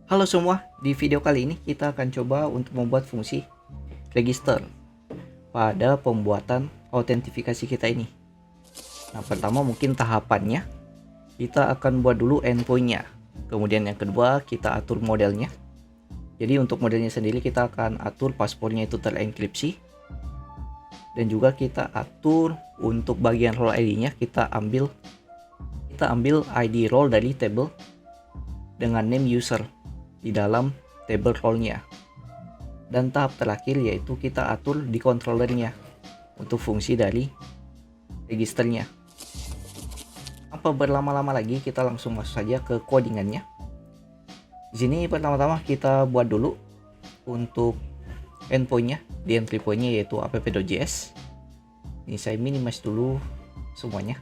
Halo semua, di video kali ini kita akan coba untuk membuat fungsi register pada pembuatan autentifikasi kita ini. Nah, pertama mungkin tahapannya kita akan buat dulu endpointnya. Kemudian yang kedua kita atur modelnya. Jadi untuk modelnya sendiri kita akan atur paspornya itu terenkripsi. Dan juga kita atur untuk bagian role ID-nya kita ambil ID role dari table dengan name user di dalam table role-nya. Dan tahap terakhir yaitu kita atur di controllernya untuk fungsi dari registernya. Tanpa berlama-lama lagi, kita langsung masuk saja ke codingannya. Di sini pertama-tama kita buat dulu untuk endpointnya, di entry point-nya yaitu app.js. Ini saya minimize dulu semuanya.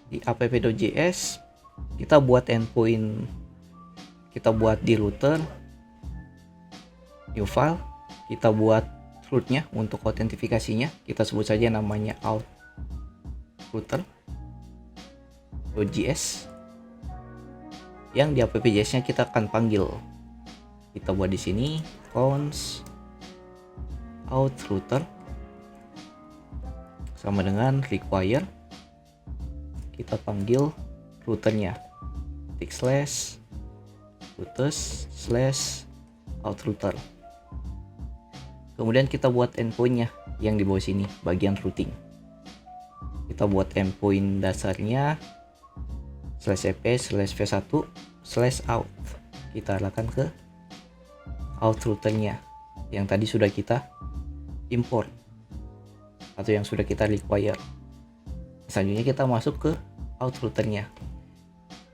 Di app.js kita buat endpoint, kita buat di router, new file, kita buat rootnya untuk autentifikasinya, kita sebut saja namanya out router.js. Yang di app.js-nya kita akan panggil, kita buat di sini const out router sama dengan require, kita panggil routernya /routers/out router. Kemudian kita buat endpointnya yang di bawah sini bagian routing. Kita buat endpoint dasarnya /ep/v1/out. Kita arahkan ke out routernya yang tadi sudah kita import atau yang sudah kita require. Selanjutnya kita masuk ke out routernya.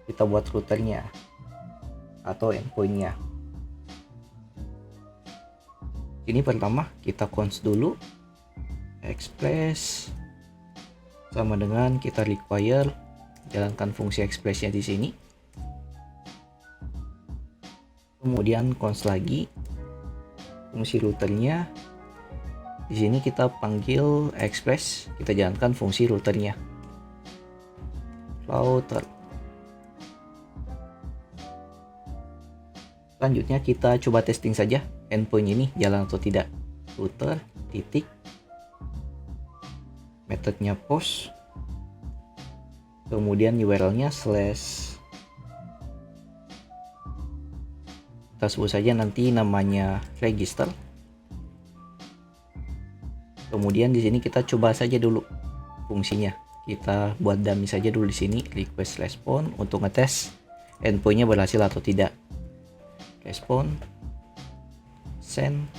Kita buat routernya atau endpointnya. Ini pertama kita const dulu express sama dengan kita require, jalankan fungsi expressnya di sini. Kemudian const lagi fungsi routernya. Di sini kita panggil express, kita jalankan fungsi routernya router. Selanjutnya kita coba testing saja endpoint ini jalan atau tidak. Router titik metodenya post, kemudian URL-nya slash, kita sebut saja nanti namanya register. Kemudian di sini kita coba saja dulu fungsinya. Kita buat dummy saja dulu di sini request response untuk ngetes endpointnya berhasil atau tidak. Respon send,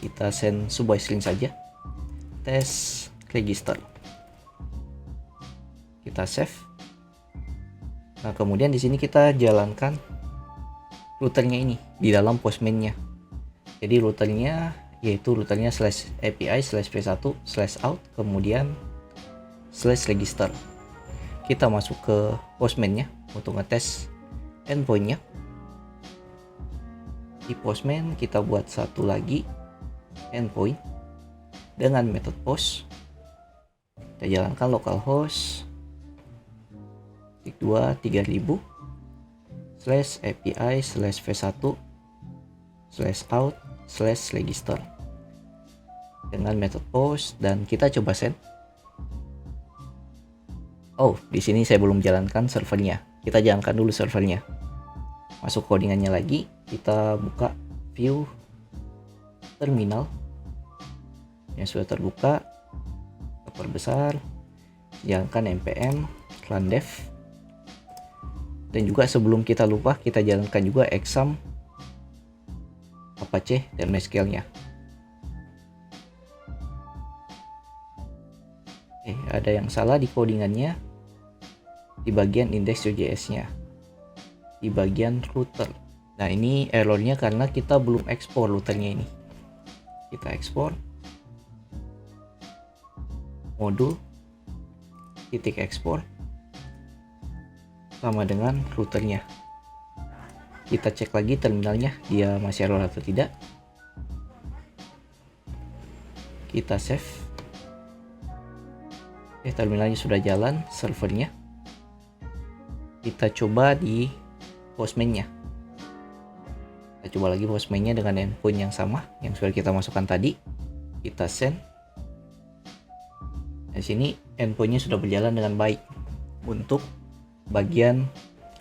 kita send sebuah string saja test register, kita save. Nah kemudian di sini kita jalankan routernya ini di dalam postman-nya. Jadi routernya yaitu routernya /api/v1/out kemudian /register. Kita masuk ke postman-nya untuk ngetes endpoint-nya. Di postman kita buat satu lagi endpoint dengan metode post. Kita jalankan localhost 2/3000/api/v1/out/register dengan metode post dan kita coba send. Oh, di sini saya belum jalankan servernya. Kita jalankan dulu servernya. Masuk codingannya lagi, kita buka view terminal yang sudah terbuka, kita perbesar, jalankan npm run dev, dan juga sebelum kita lupa kita jalankan juga exam apache dan MySQL-nya. Ada yang salah di codingannya di bagian index.js-nya, di bagian router. Nah ini errornya karena kita belum ekspor routernya ini. Kita ekspor modul titik ekspor sama dengan routernya. Kita cek lagi terminalnya dia masih error atau tidak. Kita save. Terminalnya sudah jalan, servernya. Kita coba di Postman-nya. Kita coba lagi Postman-nya dengan endpoint yang sama yang sudah kita masukkan tadi. Kita send. Di sini endpoint-nya sudah berjalan dengan baik untuk bagian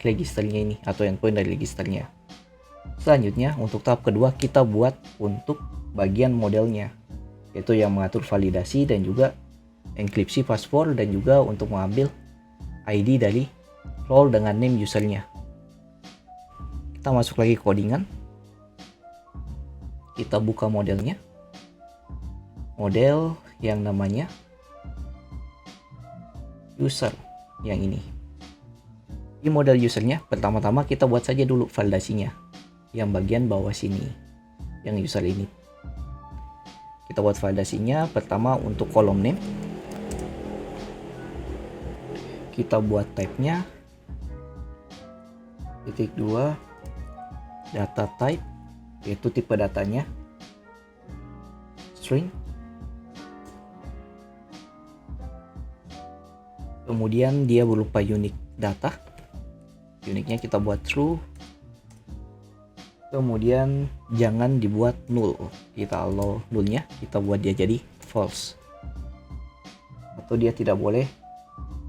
registernya ini atau endpoint dari registernya. Selanjutnya untuk tahap kedua kita buat untuk bagian modelnya, yaitu yang mengatur validasi dan juga enkripsi password dan juga untuk mengambil ID dari role dengan name usernya. Kita masuk lagi codingan. Kita buka modelnya. Model yang namanya user yang ini. Di model usernya pertama-tama kita buat saja dulu validasinya yang bagian bawah sini yang user ini. Kita buat validasinya pertama untuk kolom name. Kita buat type-nya -2 data type, yaitu tipe datanya string. Kemudian dia berupa unique data. Unique-nya kita buat true. Kemudian jangan dibuat null. Kita allow null-nya, kita buat dia jadi false. Atau dia tidak boleh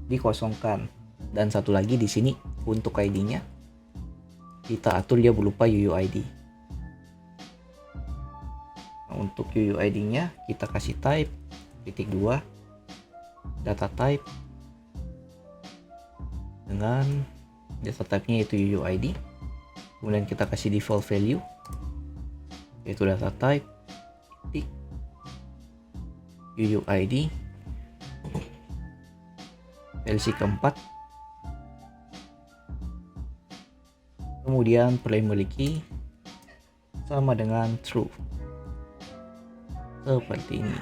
dikosongkan. Dan satu lagi di sini untuk ID-nya kita atur dia berupa UUID. Nah, untuk UUID-nya kita kasih type -2 data type dengan data type-nya yaitu UUID. Kemudian kita kasih default value yaitu data type titik UUID versi keempat. Kemudian primary key sama dengan true seperti ini.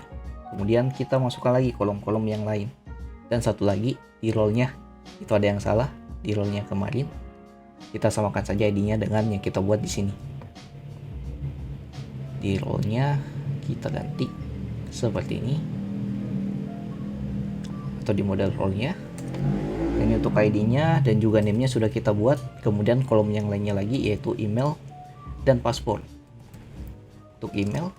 Kemudian kita masukkan lagi kolom-kolom yang lain. Dan satu lagi di role-nya itu ada yang salah di role-nya kemarin. Kita samakan saja ID-nya dengan yang kita buat di sini. Di role-nya kita ganti seperti ini. Atau di model role-nya. Ini untuk ID-nya dan juga name-nya sudah kita buat. Kemudian kolom yang lainnya lagi yaitu email dan password. Untuk email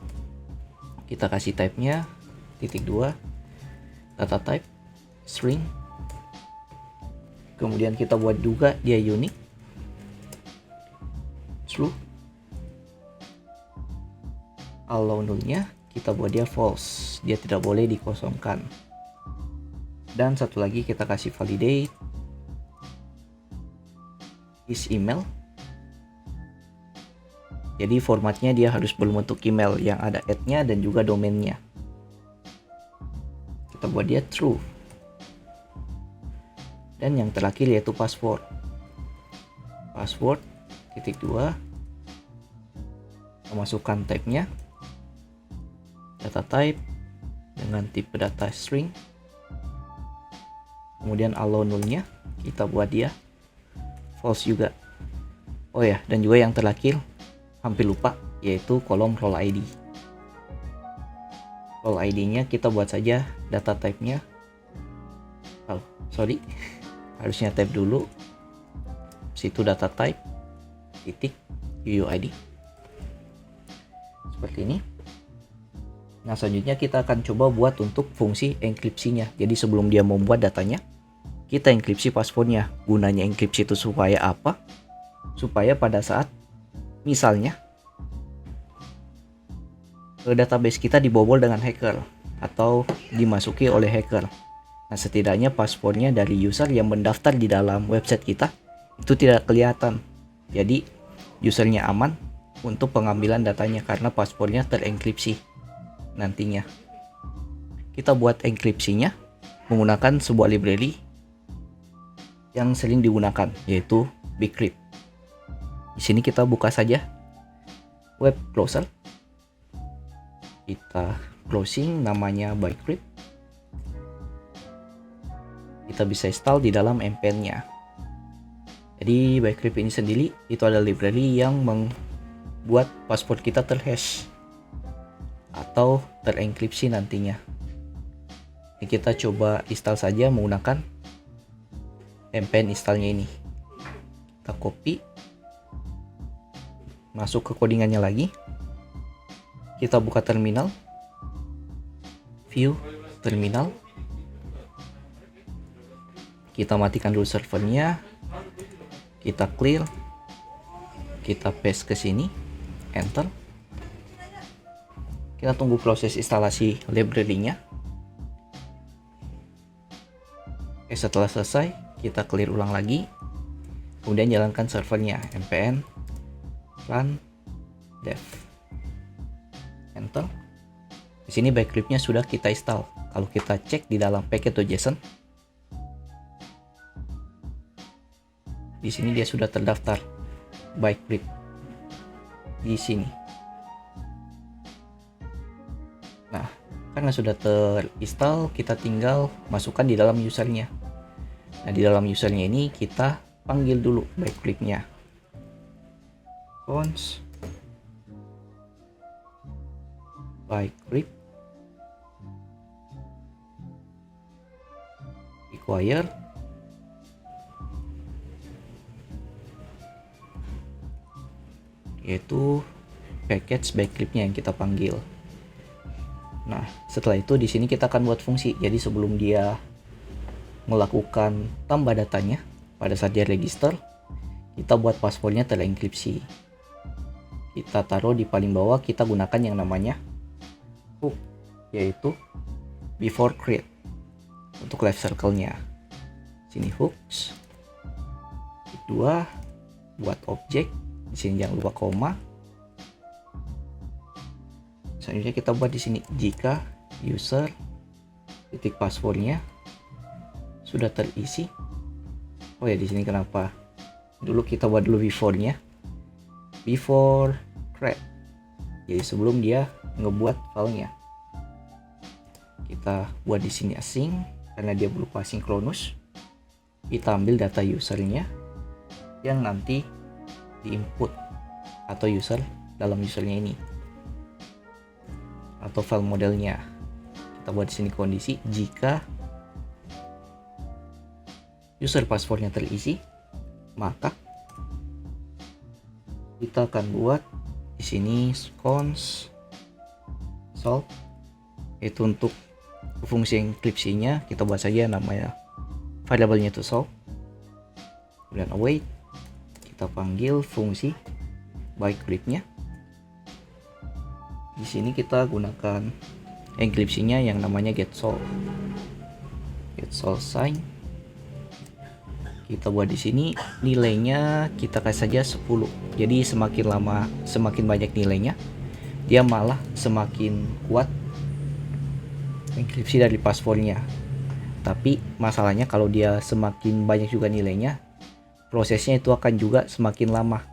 kita kasih type-nya -2 data type string. Kemudian kita buat juga dia unique true. Allow null-nya kita buat dia false, dia tidak boleh dikosongkan. Dan satu lagi kita kasih validate is email. Jadi formatnya dia harus berbentuk email yang ada @-nya dan juga domainnya. Kita buat dia true. Dan yang terakhir yaitu password. Password -2 masukkan type-nya data type dengan tipe data string. Kemudian allow null-nya kita buat dia false juga. Oh ya, dan juga yang terakhir hampir lupa yaitu kolom role ID. Role ID-nya kita buat saja data type-nya. Oh, sorry. Harusnya type dulu. Situ data type titik UUID. Seperti ini. Nah, selanjutnya kita akan coba buat untuk fungsi enkripsinya. Jadi sebelum dia membuat datanya, kita enkripsi passwordnya. Gunanya enkripsi itu supaya apa? Supaya pada saat misalnya database kita dibobol dengan hacker atau dimasuki oleh hacker. Nah, setidaknya passwordnya dari user yang mendaftar di dalam website kita itu tidak kelihatan. Jadi usernya aman untuk pengambilan datanya karena passwordnya terenkripsi. Nantinya kita buat enkripsinya menggunakan sebuah library yang sering digunakan yaitu Bcrypt. Di sini kita buka saja web browser. Kita browsing namanya Bcrypt. Kita bisa install di dalam npm-nya. Jadi Bcrypt ini sendiri itu adalah library yang membuat password kita terhash atau terenkripsi nantinya. Ini kita coba install saja menggunakan npm installnya ini. kita copy, masuk ke codingannya lagi, kita buka terminal, view terminal, kita matikan dulu servernya, kita clear, kita paste ke sini, enter. Kita tunggu proses instalasi library-nya. Setelah selesai, kita clear ulang lagi, kemudian jalankan servernya, npm run dev, enter. Di sini backlibnya sudah kita install. Kalau kita cek di dalam package.json, di sini dia sudah terdaftar backlib di sini. Nah, karena sudah terinstall, kita tinggal masukkan di dalam usernya. Nah, di dalam usernya ini kita panggil dulu backlibnya. Const backlib require yaitu package backlibnya yang kita panggil. Nah, setelah itu di sini kita akan buat fungsi. Jadi sebelum dia melakukan tambah datanya pada saat dia register, kita buat passwordnya terenkripsi. Kita taruh di paling bawah, kita gunakan yang namanya hook, yaitu before create untuk life cycle-nya. Sini hooks. Kedua, buat objek. Di sini jangan lupa koma. Selanjutnya kita buat di sini jika user titik passwordnya sudah terisi. Oh ya, di sini kenapa? Dulu kita buat dulu before-nya. Before create. Jadi sebelum dia ngebuat filenya. Kita buat di sini async karena dia berupa sinkronus. Kita ambil data usernya yang nanti diinput atau user dalam usernya ini atau file modelnya. Kita buat di sini kondisi jika user passwordnya terisi, maka kita akan buat di sini const solve, itu untuk fungsi enkripsinya kita buat saja namanya variabelnya itu solve, kemudian await, kita panggil fungsi backlibnya. Di sini kita gunakan enkripsinya yang namanya getSolve sign. Kita buat di sini nilainya kita kasih saja 10. Jadi semakin lama semakin banyak nilainya, dia malah semakin kuat enkripsi dari passwordnya. Tapi masalahnya kalau dia semakin banyak juga nilainya, prosesnya itu akan juga semakin lama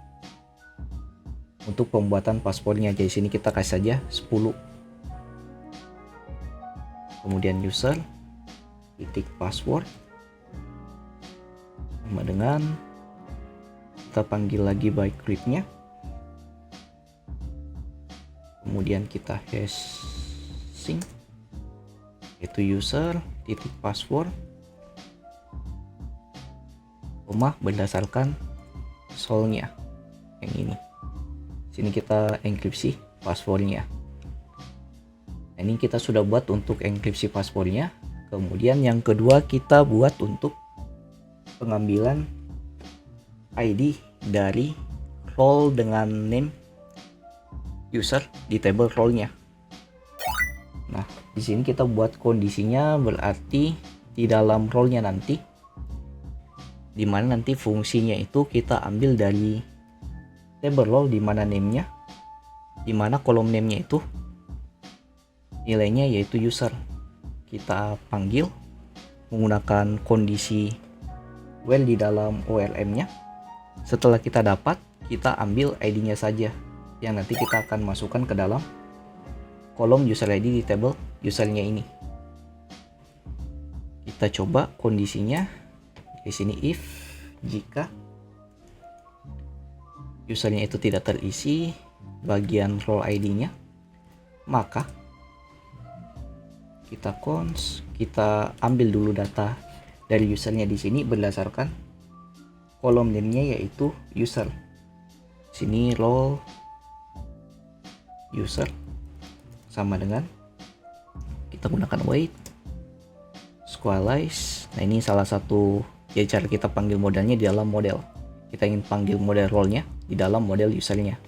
untuk pembuatan passwordnya. Jadi sini kita kasih saja 10. Kemudian user titik password sama dengan kita panggil lagi backlibnya, kemudian kita hashing yaitu user titik password berdasarkan solnya yang ini. Sini kita enkripsi passwordnya. Nah, ini kita sudah buat untuk enkripsi passwordnya. Kemudian yang kedua kita buat untuk pengambilan ID dari role dengan name user di table role-nya. Nah, di sini kita buat kondisinya berarti di dalam role-nya nanti, dimana nanti fungsinya itu kita ambil dari table role di mana name-nya, di mana kolom name-nya itu nilainya yaitu user. Kita panggil menggunakan kondisi while di dalam ORM-nya. Setelah kita dapat, kita ambil ID-nya saja yang nanti kita akan masukkan ke dalam kolom user ID di table usernya ini. Kita coba kondisinya di sini, if jika usernya itu tidak terisi bagian role ID-nya, maka kita ambil dulu data dari usernya di sini berdasarkan kolom name-nya yaitu user. Sini role user sama dengan kita gunakan wait squarize. Nah, ini salah satu ya cara kita panggil modelnya di dalam model. Kita ingin panggil model role-nya di dalam model usernya.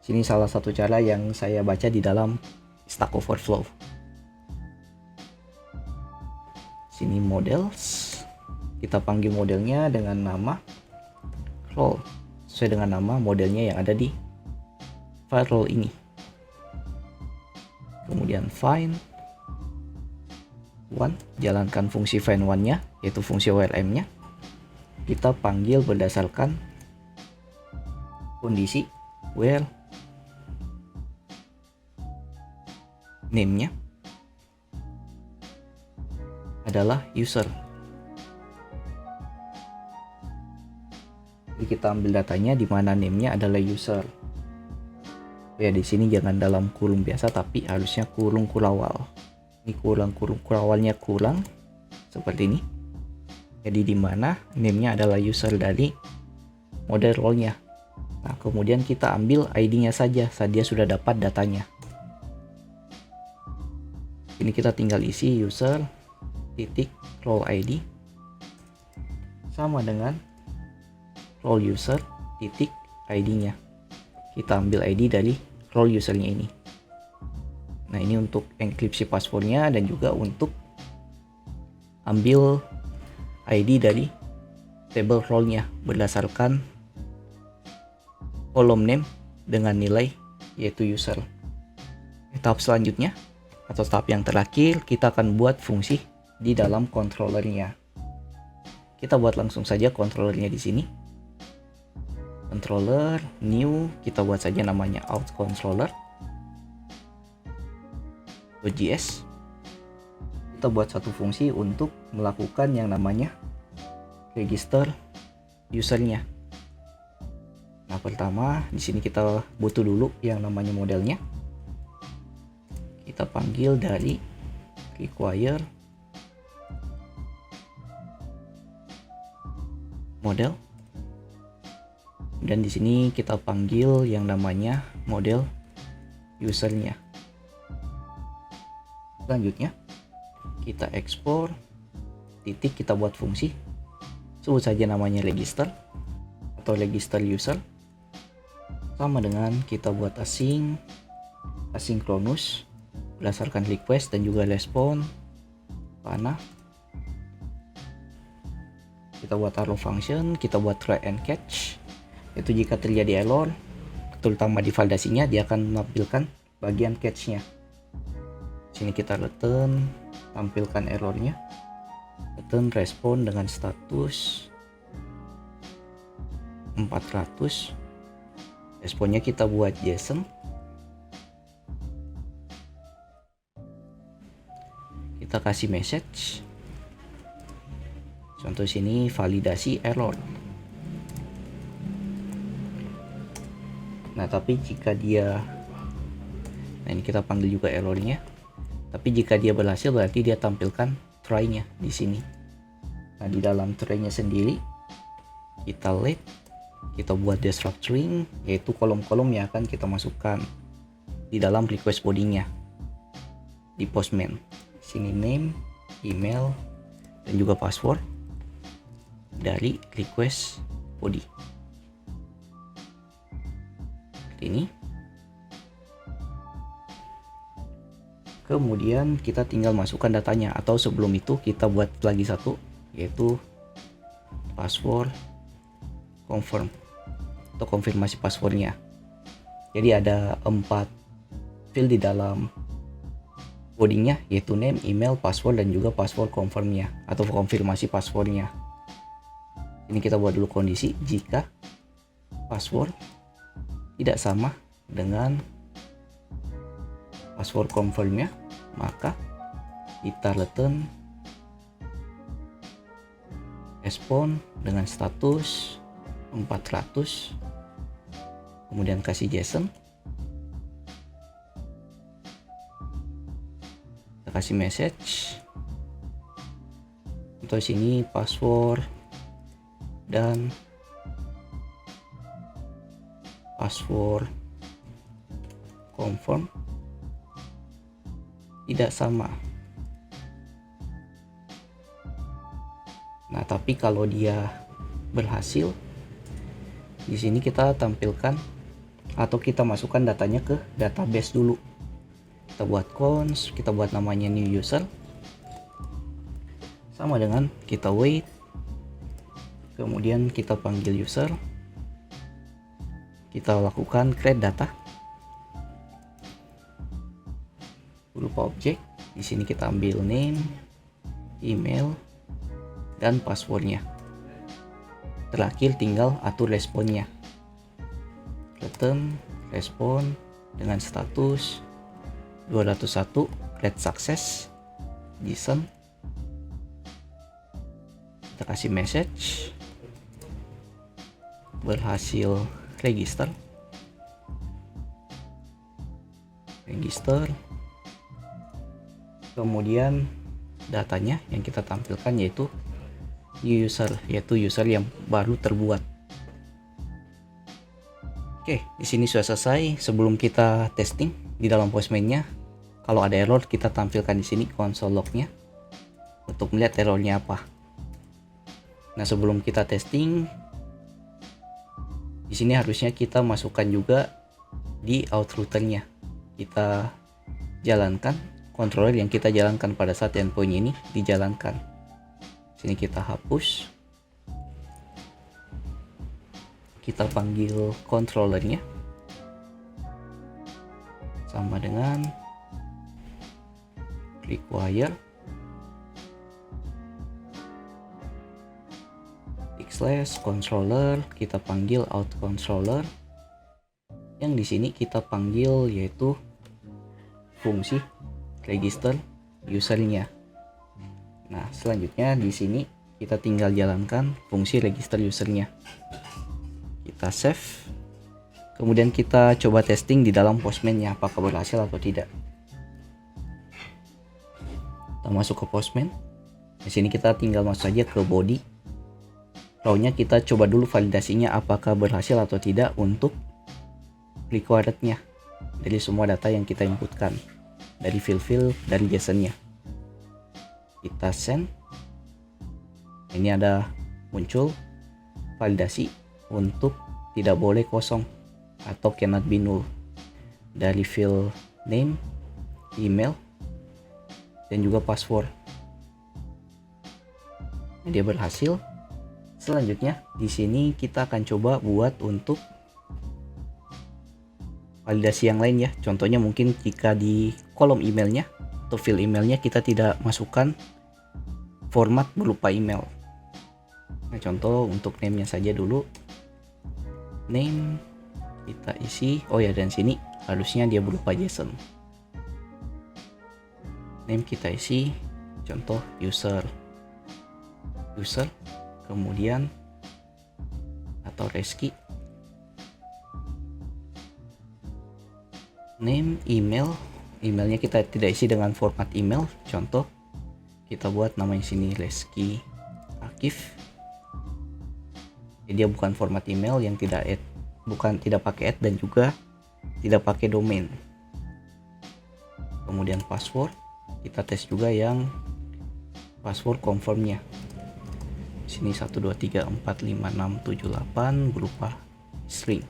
Sini salah satu cara yang saya baca di dalam Stack Overflow. Sini models, kita panggil modelnya dengan nama role sesuai dengan nama modelnya yang ada di file role ini. Kemudian find one, jalankan fungsi find one-nya yaitu fungsi ORM-nya. Kita panggil berdasarkan kondisi where name-nya adalah user. Jadi kita ambil datanya di mana name-nya adalah user. Ya, di sini jangan dalam kurung biasa tapi harusnya kurung kurawal. Ini kurung kurawalnya kurang seperti ini. Jadi di mana name-nya adalah user dari model role-nya. Nah, kemudian kita ambil ID-nya saja saat dia sudah dapat datanya. Ini kita tinggal isi user titik role ID sama dengan role user titik ID-nya. Kita ambil ID dari role usernya ini. Nah, ini untuk enkripsi passwordnya dan juga untuk ambil ID dari table role-nya berdasarkan kolom name dengan nilai yaitu user. Tahap selanjutnya atau tahap yang terakhir, kita akan buat fungsi di dalam controllernya. Kita buat langsung saja controllernya di sini. Controller new, kita buat saja namanya out controller .js. Kita buat satu fungsi untuk melakukan yang namanya register usernya. Nah, pertama di sini kita butuh dulu yang namanya modelnya. Kita panggil dari require model, dan di sini kita panggil yang namanya model usernya. Selanjutnya kita ekspor titik, kita buat fungsi sebut saja namanya register atau register user sama dengan kita buat asynchronous berdasarkan request dan juga respon panah. Kita buat arrow function, kita buat try and catch, itu jika terjadi error terutama di validasinya dia akan menampilkan bagian catch-nya. Sini kita return, tampilkan errornya, return respon dengan status 400. Responnya kita buat JSON. Kita kasih message. Contoh sini validasi error. Nah, tapi jika dia, nah ini kita panggil juga errornya. Tapi jika dia berhasil berarti dia tampilkan try-nya di sini. Nah, di dalam try-nya sendiri kita let, kita buat destructuring yaitu kolom-kolom yang akan kita masukkan di dalam request body-nya di postman. Sini name, email, dan juga password dari request body. Seperti ini. Kemudian kita tinggal masukkan datanya, atau sebelum itu kita buat lagi satu yaitu password confirm atau konfirmasi passwordnya. Jadi ada 4 field di dalam codingnya yaitu name, email, password, dan juga password confirmnya atau konfirmasi passwordnya. Ini kita buat dulu kondisi jika password tidak sama dengan password confirmnya, maka kita return respon dengan status 400, kemudian kasih JSON, kita kasih message. Untuk sini password dan password confirm tidak sama. Nah, tapi kalau dia berhasil, di sini kita tampilkan atau kita masukkan datanya ke database dulu. Kita buat cons, kita buat namanya new user. Sama dengan kita wait. Kemudian kita panggil user. Kita lakukan create data berupa objek. Di sini kita ambil name, email, dan passwordnya. Terakhir tinggal atur responnya. Return respon dengan status 201 create success JSON. Kita kasih message berhasil register. Kemudian datanya yang kita tampilkan yaitu user, yang baru terbuat. Oke, di sini sudah selesai. Sebelum kita testing di dalam Postman-nya, kalau ada error kita tampilkan di sini console log-nya untuk melihat errornya apa. Nah, sebelum kita testing, di sini harusnya kita masukkan juga di outrouter-nya. Kita jalankan controller yang kita jalankan pada saat endpoint ini dijalankan. Sini kita hapus. Kita panggil controllernya sama dengan require / controller, kita panggil out controller. Yang di sini kita panggil yaitu fungsi register usernya. Nah, selanjutnya di sini kita tinggal jalankan fungsi register usernya. Kita save. Kemudian kita coba testing di dalam Postman-nya apakah berhasil atau tidak. Kita masuk ke Postman. Di sini kita tinggal masuk saja ke body. Row-nya kita coba dulu validasinya apakah berhasil atau tidak untuk required-nya dari semua data yang kita inputkan, dari field dari JSON-nya. Kita send. Ini ada muncul validasi untuk tidak boleh kosong atau cannot be null dari field name, email, dan juga password. Dia berhasil. Selanjutnya di sini kita akan coba buat untuk validasi yang lain ya. Contohnya mungkin jika di kolom emailnya atau field emailnya kita tidak masukkan format berupa email. Nah, contoh untuk name-nya saja dulu. Name kita isi, oh ya, dan sini harusnya dia berupa JSON. Name kita isi, contoh user, kemudian atau reski. Name, emailnya kita tidak isi dengan format email. Contoh kita buat namanya sini reski archive. Jadi dia bukan format email yang tidak pakai add dan juga tidak pakai domain. Kemudian password kita tes juga yang password confirmnya. Sini 1234567 berupa string.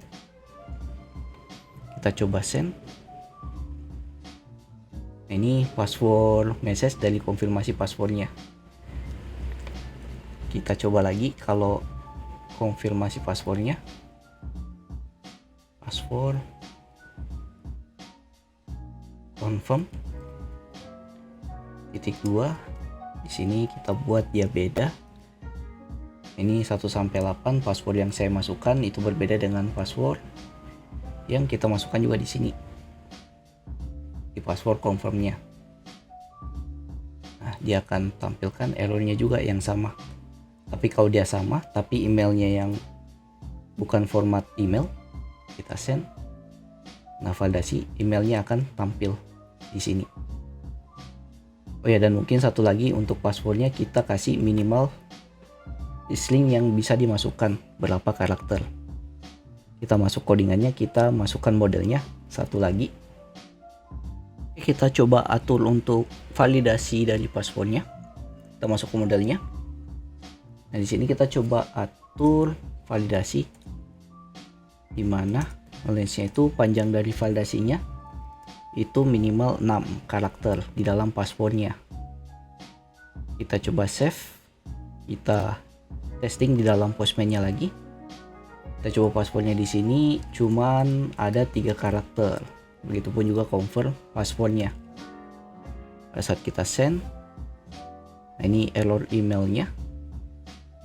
Kita coba send. Ini password message dari konfirmasi passwordnya. Kita coba lagi kalau konfirmasi passwordnya. Password confirm (2). Di sini kita buat dia beda. Ini 1 sampai 8 password yang saya masukkan itu berbeda dengan password yang kita masukkan juga di sini di password confirmnya. Nah, dia akan tampilkan errornya juga yang sama. Tapi kalau dia sama tapi emailnya yang bukan format email, kita send. Nah, validasi emailnya akan tampil di sini. Oh ya, dan mungkin satu lagi untuk passwordnya kita kasih minimal string yang bisa dimasukkan berapa karakter. Kita masuk codingannya, kita masukkan modelnya satu lagi. Kita coba atur untuk validasi dari passwordnya. Kita masuk ke modelnya. Nah, di sini kita coba atur validasi, di mana lengthnya itu panjang dari validasinya itu minimal 6 karakter di dalam passwordnya. Kita coba save, kita testing di dalam postman-nya lagi. Kita coba passwordnya di sini cuman ada 3 karakter. Begitupun juga confirm passwordnya. Pada saat kita send, nah ini error emailnya,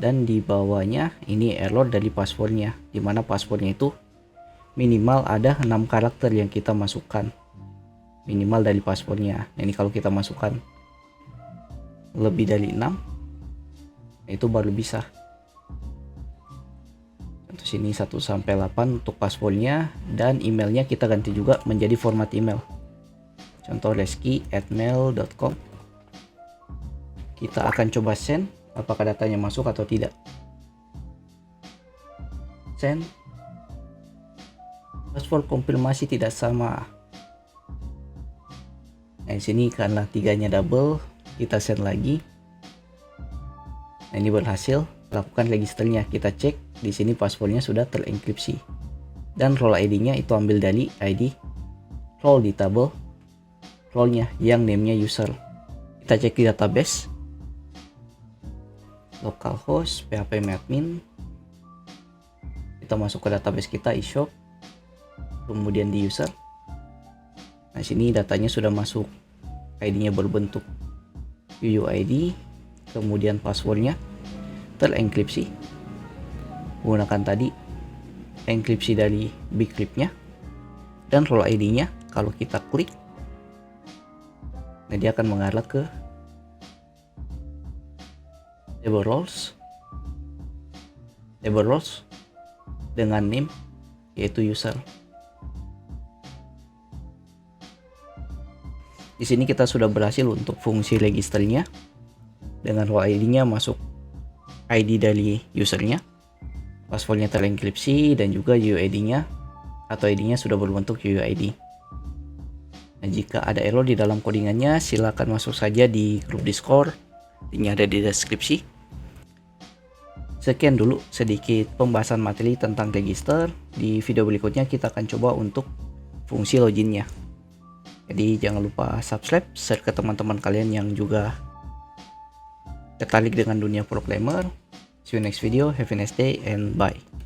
dan di bawahnya ini error dari passwordnya, dimana passwordnya itu minimal ada 6 karakter yang kita masukkan minimal dari passwordnya. Nah, ini kalau kita masukkan lebih dari 6, itu baru bisa. Contoh sini 1 sampai 8 untuk passwordnya, dan emailnya kita ganti juga menjadi format email. Contoh reski@mail.com. Kita akan coba send, apakah datanya masuk atau tidak. Send. Password konfirmasi tidak sama. Nah, di sini karena 3-nya double, kita send lagi. Nah, ini berhasil. Lakukan registernya, kita cek di sini passwordnya sudah terenkripsi, dan role ID-nya itu ambil dari ID role di tabel role-nya yang name-nya user. Kita cek di database, localhost phpMadmin. Kita masuk ke database kita eShop, kemudian di user. Nah, sini datanya sudah masuk, ID-nya berbentuk UUID, kemudian passwordnya terenkripsi menggunakan tadi enkripsi dari Bcrypt-nya, dan role ID-nya kalau kita klik, nah dia akan mengarah ke table roles dengan name yaitu user. Di sini kita sudah berhasil untuk fungsi registernya dengan role ID-nya masuk ID dari usernya, passwordnya terenkripsi, dan juga UUID-nya atau ID-nya sudah berbentuk UUID. Nah, jika ada error di dalam codingannya, silakan masuk saja di grup Discord, linknya ada di deskripsi. Sekian dulu sedikit pembahasan materi tentang register. Di video berikutnya kita akan coba untuk fungsi loginnya. Jadi jangan lupa subscribe, share ke teman-teman kalian yang juga tertarik dengan dunia programmer. See you next video. Have a nice day and bye.